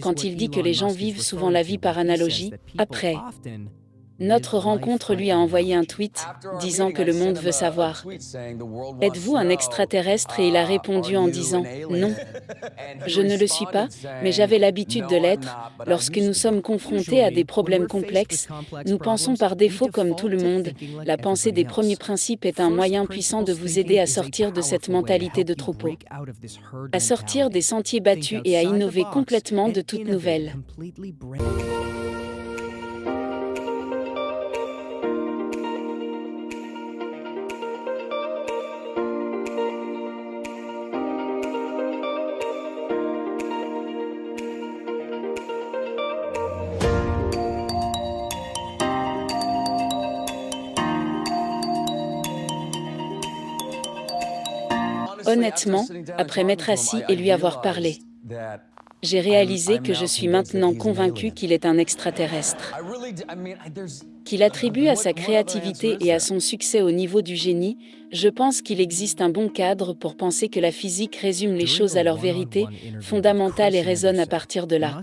quand il dit que les gens vivent souvent la vie par analogie. Après notre rencontre, lui a envoyé un tweet disant que le monde veut savoir. Êtes-vous un extraterrestre? Et il a répondu en disant non. Je ne le suis pas, mais j'avais l'habitude de l'être. Lorsque nous sommes confrontés à des problèmes complexes, nous pensons par défaut comme tout le monde. La pensée des premiers principes est un moyen puissant de vous aider à sortir de cette mentalité de troupeau, à sortir des sentiers battus et à innover complètement de toutes nouvelles. Honnêtement, après m'être assis et lui avoir parlé, j'ai réalisé que je suis maintenant convaincu qu'il est un extraterrestre, qu'il attribue à sa créativité et à son succès au niveau du génie. Je pense qu'il existe un bon cadre pour penser que la physique résume les choses à leur vérité fondamentale et raisonne à partir de là.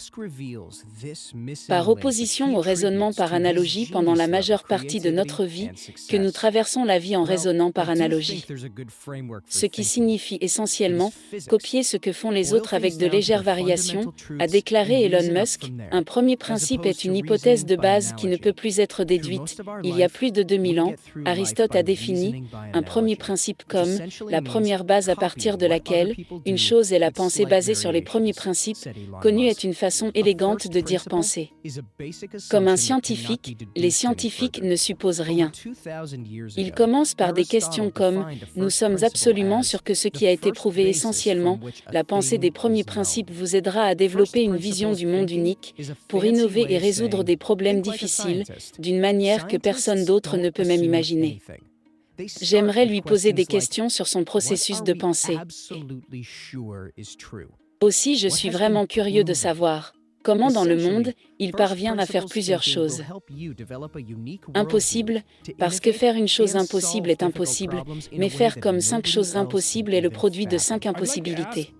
Par opposition au raisonnement par analogie pendant la majeure partie de notre vie, que nous traversons la vie en raisonnant par analogie. Ce qui signifie essentiellement copier ce que font les autres avec de légères variations, a déclaré Elon Musk. Un premier principe est une hypothèse de base qui ne peut plus être déduite. Il y a plus de 2000 ans, Aristote a défini un premier principe comme la première base à partir de laquelle une chose est la pensée basée sur les premiers principes. Connu est une façon élégante de dire penser. Comme un scientifique, les scientifiques ne supposent rien. Ils commencent par des questions comme « Nous sommes absolument sûrs que ce qui a été prouvé essentiellement, la pensée des premiers principes vous aidera à développer une vision du monde unique, pour innover et résoudre des problèmes difficiles, d'une manière que personne d'autre ne peut même imaginer. » J'aimerais lui poser des questions sur son processus de pensée. Aussi, je suis vraiment curieux de savoir comment dans le monde, il parvient à faire plusieurs choses. Impossible, parce que faire une chose impossible est impossible, mais faire comme 5 choses impossibles est le produit de 5 impossibilités.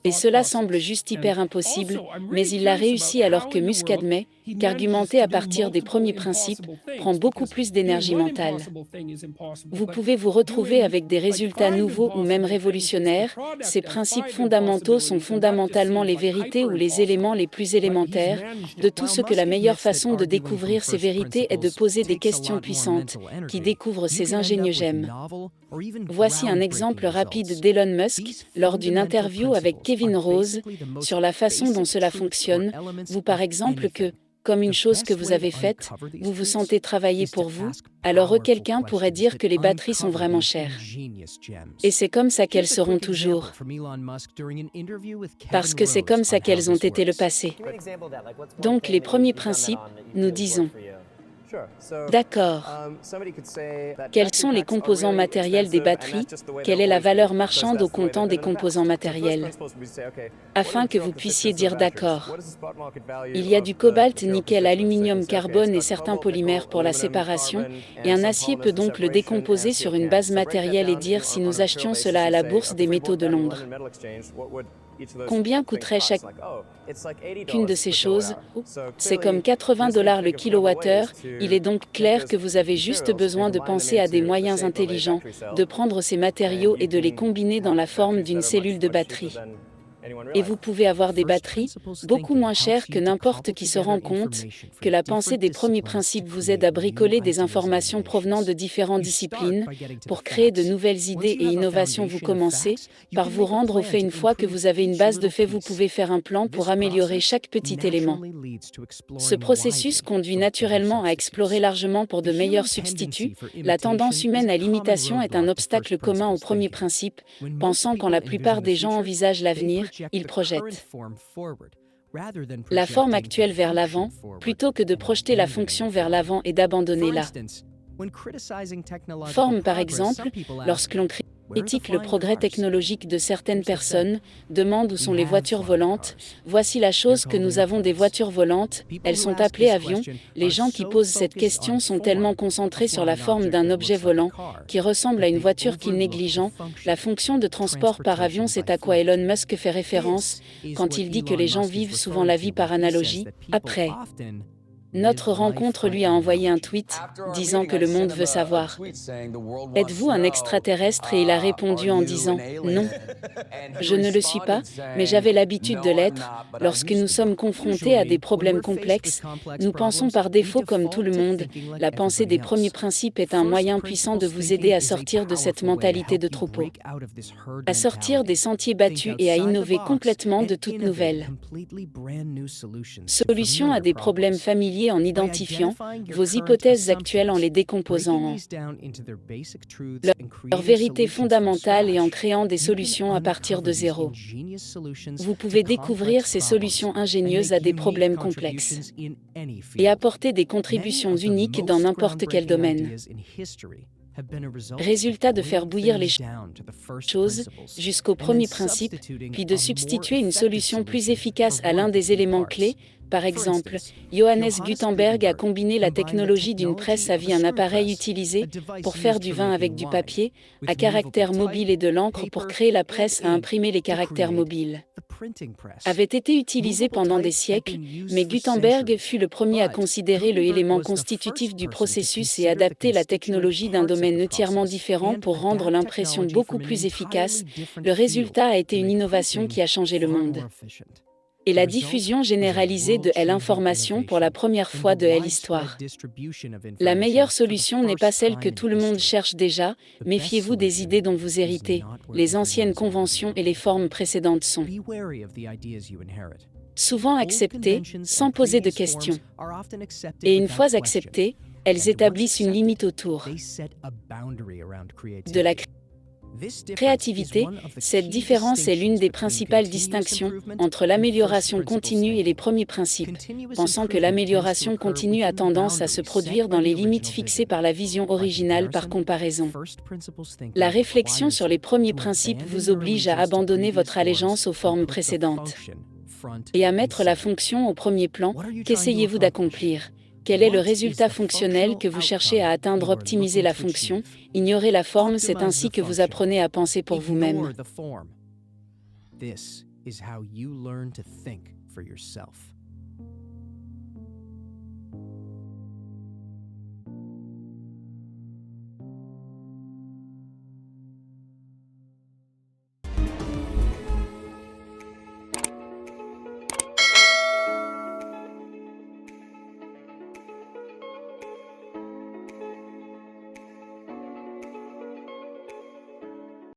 Et cela semble juste hyper impossible, mais il l'a réussi alors que Musk admet qu'argumenter à partir des premiers principes prend beaucoup plus d'énergie mentale. Vous pouvez vous retrouver avec des résultats nouveaux ou même révolutionnaires. Ces principes fondamentaux sont fondamentalement les vérités ou les éléments les plus élémentaires de tout ce que la meilleure façon de découvrir ces vérités est de poser des questions puissantes qui découvrent ces ingénieux gemmes. Voici un exemple rapide d'Elon Musk lors d'une interview avec Kevin Rose sur la façon dont cela fonctionne. Vous par exemple que, comme une chose que vous avez faite, vous vous sentez travailler pour vous, alors quelqu'un pourrait dire que les batteries sont vraiment chères. Et c'est comme ça qu'elles seront toujours. Parce que c'est comme ça qu'elles ont été le passé. Donc les premiers principes, nous disons. D'accord. Quels sont les composants matériels des batteries? Quelle est la valeur marchande au comptant des composants matériels? Afin que vous puissiez dire d'accord. Il y a du cobalt, nickel, aluminium, carbone et certains polymères pour la séparation, et un acier peut donc le décomposer sur une base matérielle et dire si nous achetions cela à la bourse des métaux de Londres. Combien coûterait chacune de ces choses? C'est comme 80 $ le kilowattheure. Il est donc clair que vous avez juste besoin de penser à des moyens intelligents, de prendre ces matériaux et de les combiner dans la forme d'une cellule de batterie. Et vous pouvez avoir des batteries beaucoup moins chères que n'importe qui se rend compte que la pensée des premiers principes vous aide à bricoler des informations provenant de différentes disciplines pour créer de nouvelles idées et innovations. Vous commencez par vous rendre aux faits. Une fois que vous avez une base de faits, vous pouvez faire un plan pour améliorer chaque petit élément. Ce processus conduit naturellement à explorer largement pour de meilleurs substituts. La tendance humaine à l'imitation est un obstacle commun aux premiers principes. Pensant quand la plupart des gens envisagent l'avenir, ils projettent la forme actuelle vers l'avant, plutôt que de projeter la fonction vers l'avant et d'abandonner la forme. Par exemple, lorsque l'on Critique le progrès technologique de certaines personnes, demande où sont les voitures volantes. Voici la chose que nous avons des voitures volantes, elles sont appelées avions. Les gens qui posent cette question sont tellement concentrés sur la forme d'un objet volant, qui ressemble à une voiture qu'ils négligent. La fonction de transport par avion, c'est à quoi Elon Musk fait référence quand il dit que les gens vivent souvent la vie par analogie. Après notre rencontre, lui a envoyé un tweet disant que le monde veut savoir. Êtes-vous un extraterrestre? Et il a répondu en disant non. Je ne le suis pas, mais j'avais l'habitude de l'être. Lorsque nous sommes confrontés à des problèmes complexes, nous pensons par défaut comme tout le monde. La pensée des premiers principes est un moyen puissant de vous aider à sortir de cette mentalité de troupeau, à sortir des sentiers battus et à innover complètement de toutes nouvelles solutions à des problèmes familiers en identifiant vos hypothèses actuelles en les décomposant en leur vérité fondamentale et en créant des solutions à partir de zéro. Vous pouvez découvrir ces solutions ingénieuses à des problèmes complexes et apporter des contributions uniques dans n'importe quel domaine. Résultat de faire bouillir les choses jusqu'au premier principe, puis de substituer une solution plus efficace à l'un des éléments clés. Par exemple, Johannes Gutenberg a combiné la technologie d'une presse à vie, un appareil utilisé pour faire du vin avec du papier à caractère mobile et de l'encre pour créer la presse à imprimer les caractères mobiles. Avait été utilisé pendant des siècles, mais Gutenberg fut le premier à considérer le élément constitutif du processus et adapter la technologie d'un domaine entièrement différent pour rendre l'impression beaucoup plus efficace. Le résultat a été une innovation qui a changé le monde et la diffusion généralisée de l'information pour la première fois de l'histoire. La meilleure solution n'est pas celle que tout le monde cherche déjà, méfiez-vous des idées dont vous héritez. Les anciennes conventions et les formes précédentes sont souvent acceptées sans poser de questions. Et une fois acceptées, elles établissent une limite autour de la créativité. Cette différence est l'une des principales distinctions entre l'amélioration continue et les premiers principes, pensant que l'amélioration continue a tendance à se produire dans les limites fixées par la vision originale par comparaison. La réflexion sur les premiers principes vous oblige à abandonner votre allégeance aux formes précédentes et à mettre la fonction au premier plan. Qu'essayez-vous d'accomplir ? Quel est le résultat fonctionnel que vous cherchez à atteindre? Optimisez la fonction, ignorez la forme, c'est ainsi que vous apprenez à penser pour vous-même. This is how you learn to think for yourself.